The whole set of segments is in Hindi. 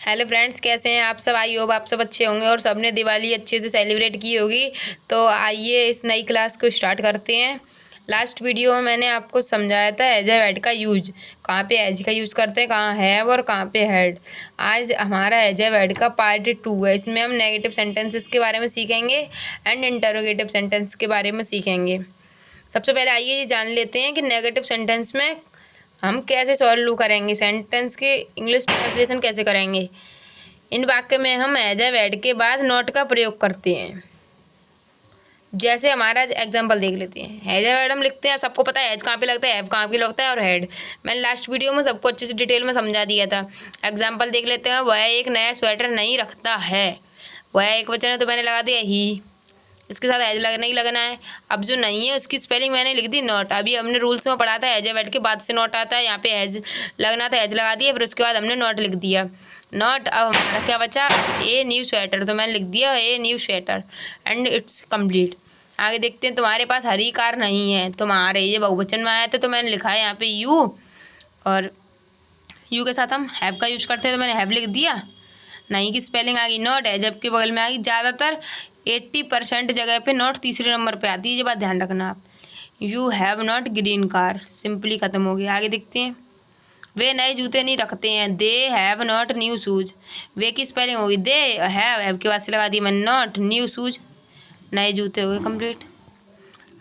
हेलो फ्रेंड्स, कैसे हैं आप सब। आई होप आप सब अच्छे होंगे और सबने दिवाली अच्छे से सेलिब्रेट की होगी। तो आइए इस नई क्लास को स्टार्ट करते हैं। लास्ट वीडियो में मैंने आपको समझाया था एज ए हेड का यूज, कहाँ पे एज का यूज़ करते हैं, कहाँ हैव और कहाँ पे हेड। आज हमारा एज ए हेड का पार्ट 2 है। इसमें हम नेगेटिव सेंटेंसेस के बारे में सीखेंगे एंड इंटरोगेटिव सेंटेंस के बारे में सीखेंगे। सबसे पहले आइए ये जान लेते हैं कि नेगेटिव सेंटेंस में हम कैसे सॉल्व करेंगे, सेंटेंस के इंग्लिश ट्रांसलेशन कैसे करेंगे। इन वाक्य में हम एज ए वर्ड के बाद नॉट का प्रयोग करते हैं। जैसे हमारा एग्जांपल देख लेते हैं। एज ए वर्ड हम लिखते हैं, सबको पता है एज कहाँ पे लगता है, हैव कहाँ पे लगता है और हेड। मैंने लास्ट वीडियो में सबको अच्छे से डिटेल में समझा दिया था। एग्जाम्पल देख लेते हैं। वह एक नया स्वेटर नहीं रखता है। वह एक वचन है तो मैंने लगा दिया ही, इसके साथ एज नहीं लगना है। अब जो नहीं है उसकी स्पेलिंग मैंने लिख दी नॉट। अभी हमने रूल्स में पढ़ा था एज ए वर्ड के बाद से नॉट आता है, यहाँ पे एज लगना था, एज लगा दिया, फिर उसके बाद हमने नॉट लिख दिया नॉट। अब हमारा क्या बचा, ए न्यू स्वेटर, तो मैंने लिख दिया a new sweater and it's complete. आगे देखते हैं। तुम्हारे पास हरी कार नहीं है। तुम्हारे ये बहुवचन में आया था तो मैंने लिखा है यहाँ पे यू, और यू के साथ हम हैव का यूज करते हैं तो मैंने हैव लिख दिया। नहीं की स्पेलिंग आ गई नॉट है, जबकि बगल में आ गई। ज़्यादातर 80% जगह पे नॉट तीसरे नंबर पे आती है, ये बात ध्यान रखना आप। You have not green car, simply ख़त्म हो गया। आगे देखते हैं। वे नए जूते नहीं रखते हैं। They have not new shoes. वे की स्पेलिंग होगी दे हैव के बाद से लगा दी मैंने नॉट, न्यू शूज नए जूते हो गए कंप्लीट।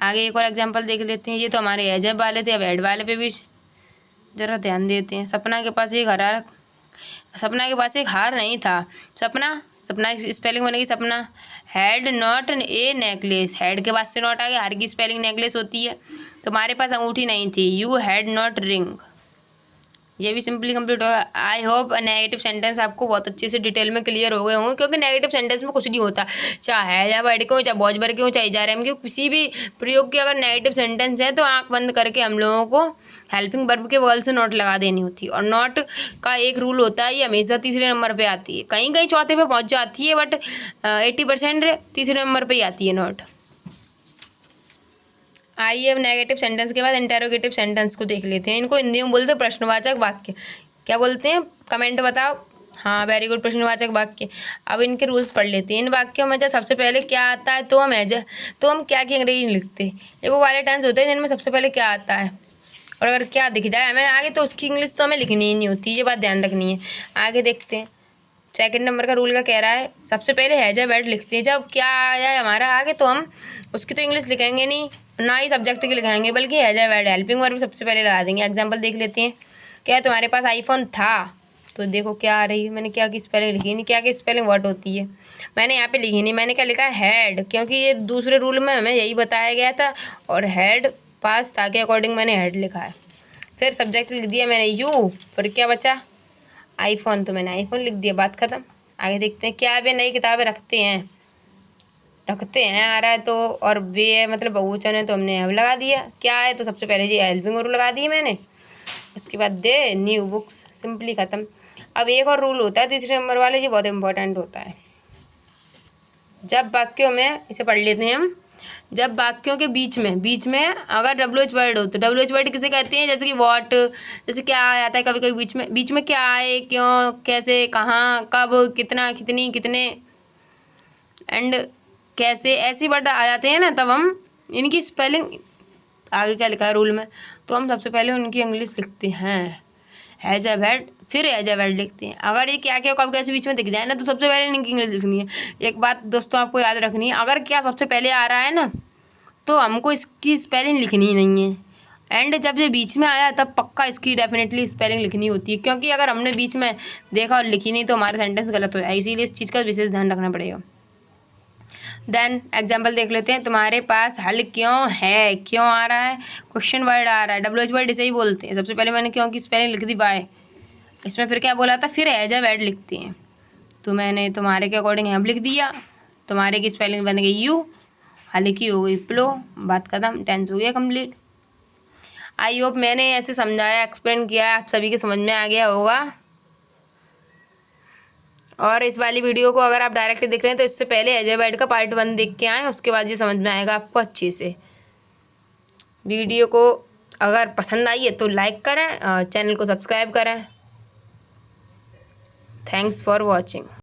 आगे एक और एग्जांपल देख लेते हैं। ये तो हमारे एज वाले थे, अब एड वाले पे भी ज़रा ध्यान देते हैं। सपना के पास एक हार नहीं था। सपना स्पेलिंग बनेगी सपना। Had not a necklace, had के बाद से नॉट आ गया, हार की स्पेलिंग नेकलेस होती है। तुम्हारे पास अंगूठी नहीं थी। यू हैड नॉट रिंग, ये भी सिंपली कंप्लीट होगा। आई होप नेगेटिव सेंटेंस आपको बहुत अच्छे से डिटेल में क्लियर हो गए होंगे, क्योंकि नेगेटिव सेंटेंस में कुछ नहीं होता। चाहे है या वर्ड क्यों, चाहे बॉज वर्ड क्यों, चाहे जा रहे हैं क्यों, किसी भी प्रयोग के अगर नेगेटिव सेंटेंस है तो आंख बंद करके हम लोगों को हेल्पिंग वर्ब के बगल से नॉट लगा देनी होती है। और नॉट का एक रूल होता है, ये हमेशा तीसरे नंबर पर आती है। कहीं कहीं चौथे पे पहुँच जाती है, बट 80% तीसरे नंबर पर ही आती है नॉट। आइए अब नेगेटिव सेंटेंस के बाद इंटेरोगेटिव सेंटेंस को देख लेते हैं। इनको हिंदी में बोलते हैं प्रश्नवाचक वाक्य। क्या बोलते हैं, कमेंट बताओ। हाँ वेरी गुड, प्रश्नवाचक वाक्य। अब इनके रूल्स पढ़ लेते हैं। इन वाक्यों में जब सबसे पहले क्या आता है तो हम क्या की अंग्रेजी नहीं लिखते। ये वो वाले टेंस होते हैं जिनमें सबसे पहले क्या आता है, और अगर क्या दिख जाए हमें आगे तो उसकी इंग्लिश तो हमें लिखनी ही नहीं होती। ये बात ध्यान रखनी है। आगे देखते हैं। सेकंड नंबर का रूल का कह रहा है सबसे पहले हैज अ वर्ड लिखते हैं। जब क्या आया हमारा आगे तो हम उसकी तो इंग्लिश लिखेंगे नहीं, ना ही सब्जेक्ट की लिखाएंगे, बल्कि has a word helping verb सबसे पहले लगा देंगे। एग्जांपल देख लेते हैं। क्या तुम्हारे पास आईफोन था, तो देखो क्या आ रही है, मैंने क्या की स्पेलिंग लिखी नहीं। क्या की स्पेलिंग व्हाट होती है मैंने यहाँ पे लिखी नहीं, मैंने क्या लिखा है हैड, क्योंकि ये दूसरे रूल में हमें यही बताया गया था और हैड पास था के अकॉर्डिंग मैंने हैड लिखा है। फिर सब्जेक्ट लिख दिया मैंने यू, फिर क्या बचा आईफोन, तो मैंने आईफोन लिख दिया, बात खत्म। आगे देखते हैं। क्या वे नई किताबें रखते हैं आ रहा है तो, और वे है मतलब बहुवचन है तो हमने अब लगा दिया। क्या है तो सबसे पहले जी हेल्पिंग वर्ब लगा दी मैंने, उसके बाद दे न्यू बुक्स, सिंपली ख़त्म। अब एक और रूल होता है तीसरे नंबर वाले, ये बहुत इंपॉर्टेंट होता है। जब वाक्यों में, इसे पढ़ लेते हैं हम। जब वाक्यों के बीच में अगर WH वर्ड हो तो WH वर्ड किसे कहते हैं, जैसे कि वॉट, जैसे क्या आता है कभी कभी बीच में क्या आए, क्यों, कैसे, कहाँ, कब, कितना, कितनी, कितने एंड कैसे, ऐसे वर्ड आ जाते हैं ना, तब हम इनकी स्पेलिंग आगे क्या लिखा है रूल में, तो हम सबसे पहले उनकी इंग्लिश लिखते हैं हैज अ वर्ड, फिर हैज अ वर्ड लिखते हैं। अगर ये क्या क्या कब कैसे बीच में दिख जाए ना तो सबसे पहले इनकी इंग्लिश लिखनी है। एक बात दोस्तों आपको याद रखनी है, अगर क्या सबसे पहले आ रहा है ना तो हमको इसकी स्पेलिंग लिखनी ही नहीं है। एंड जब ये बीच में आया तब पक्का इसकी डेफिनेटली स्पेलिंग लिखनी होती है, क्योंकि अगर हमने बीच में देखा और लिखी नहीं तो हमारा सेंटेंस गलत हो जाए, इसीलिए इस चीज़ का विशेष ध्यान रखना पड़ेगा। देन एग्जाम्पल देख लेते हैं। तुम्हारे पास हल क्यों है, क्यों आ रहा है, क्वेश्चन वर्ड आ रहा है, WH वर्ड इसे ही बोलते हैं। सबसे पहले मैंने क्यों की स्पेलिंग लिख दी बाय, इसमें फिर क्या बोला था, फिर हैज अ वर्ड लिखते हैं। तो मैंने तुम्हारे के अकॉर्डिंग हैव लिख दिया, तुम्हारे की स्पेलिंग बन गई यू, हल की हो गई प्लो, बात खत्म, टेंस हो गया कंप्लीट। आई होप मैंने ऐसे समझाया, एक्सप्लेन किया, आप सभी के समझ में आ गया होगा। और इस वाली वीडियो को अगर आप डायरेक्टली देख रहे हैं तो इससे पहले एज ए वर्ड का पार्ट 1 देख के आएँ, उसके बाद ये समझ में आएगा आपको अच्छे से। वीडियो को अगर पसंद आई है तो लाइक करें, चैनल को सब्सक्राइब करें। Thanks for watching.